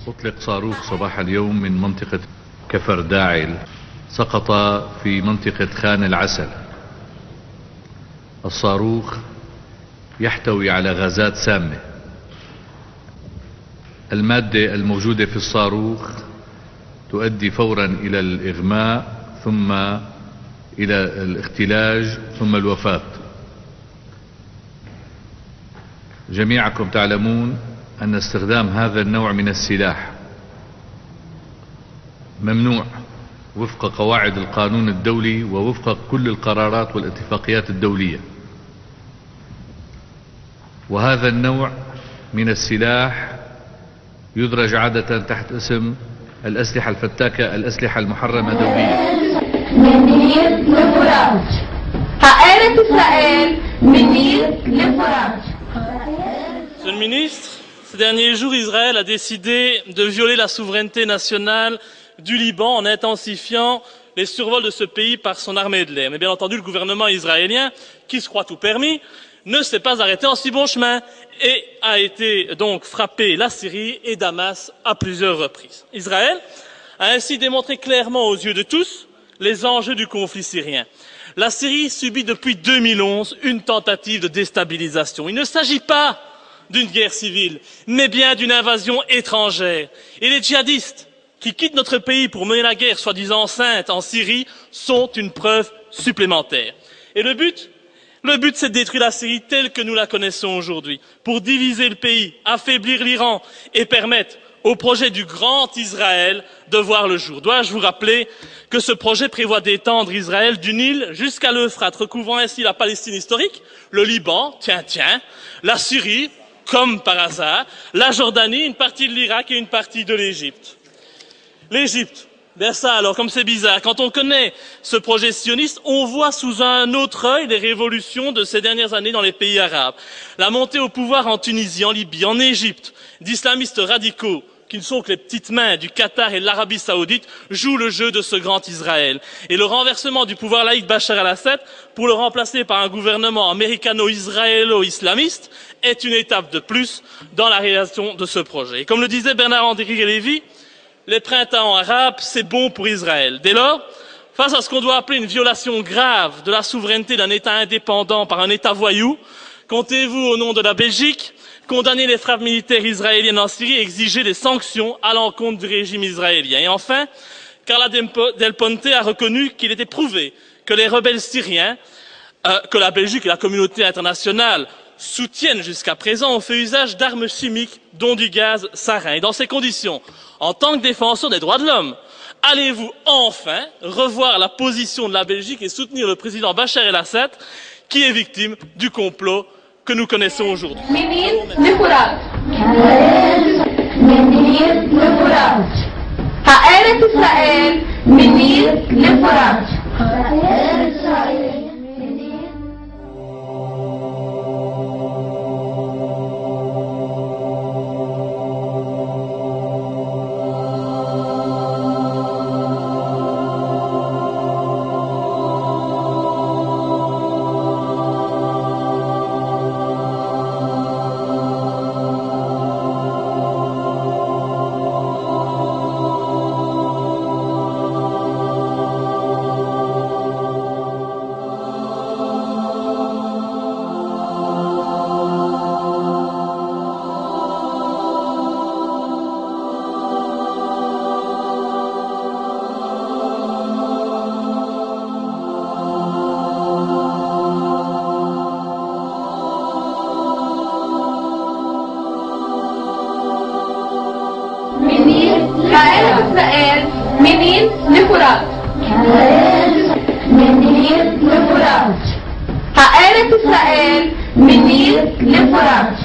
أطلق صاروخ صباح اليوم من منطقة كفر داعل، سقط في منطقة خان العسل. الصاروخ يحتوي على غازات سامة. المادة الموجودة في الصاروخ تؤدي فورا إلى الإغماء، ثم إلى الاختلاج، ثم الوفاة. جميعكم تعلمون أن استخدام هذا النوع من السلاح ممنوع وفق قواعد القانون الدولي ووفق كل القرارات والاتفاقيات الدولية. وهذا النوع من السلاح يدرج عادة تحت اسم الأسلحة الفتاكة، الأسلحة المحرمة دوليا. Monsieur le ministre, ces derniers jours, Israël a décidé de violer la souveraineté nationale du Liban en intensifiant les survols de ce pays par son armée de l'air. Mais bien entendu, le gouvernement israélien, qui se croit tout permis, ne s'est pas arrêté en si bon chemin et a été donc frappé la Syrie et Damas à plusieurs reprises. Israël a ainsi démontré clairement aux yeux de tous les enjeux du conflit syrien. La Syrie subit depuis 2011 une tentative de déstabilisation. Il ne s'agit pas d'une guerre civile, mais bien d'une invasion étrangère. Et les djihadistes qui quittent notre pays pour mener la guerre soi-disant sainte en Syrie sont une preuve supplémentaire. Et le but, c'est de détruire la Syrie telle que nous la connaissons aujourd'hui, pour diviser le pays, affaiblir l'Iran et permettre au projet du Grand Israël de voir le jour. Dois-je vous rappeler que ce projet prévoit d'étendre Israël du Nil jusqu'à l'Euphrate, recouvrant ainsi la Palestine historique, le Liban, la Syrie, comme par hasard, la Jordanie, une partie de l'Irak et une partie de l'Égypte. L'Égypte, bien ça alors, comme c'est bizarre, quand on connaît ce projet sioniste, on voit sous un autre œil les révolutions de ces dernières années dans les pays arabes. La montée au pouvoir en Tunisie, en Libye, en Égypte, d'islamistes radicaux, qui ne sont que les petites mains du Qatar et de l'Arabie Saoudite, jouent le jeu de ce grand Israël. Et le renversement du pouvoir laïque Bachar el-Assad pour le remplacer par un gouvernement américano-israélo-islamiste est une étape de plus dans la réalisation de ce projet. Et comme le disait Bernard-Henri Lévy, les printemps arabes, c'est bon pour Israël. Dès lors, face à ce qu'on doit appeler une violation grave de la souveraineté d'un État indépendant par un État voyou, comptez-vous, au nom de la Belgique, condamner les frappes militaires israéliennes en Syrie et exiger des sanctions à l'encontre du régime israélien? Et enfin, Carla Del Ponte a reconnu qu'il était prouvé que les rebelles syriens, que la Belgique et la communauté internationale soutiennent jusqu'à présent, ont fait usage d'armes chimiques, dont du gaz sarin. Et dans ces conditions, en tant que défenseur des droits de l'homme, allez-vous enfin revoir la position de la Belgique et soutenir le président Bachar el-Assad, qui est victime du complot que nous connaissons aujourd'hui? ישראל, מניל לפורט.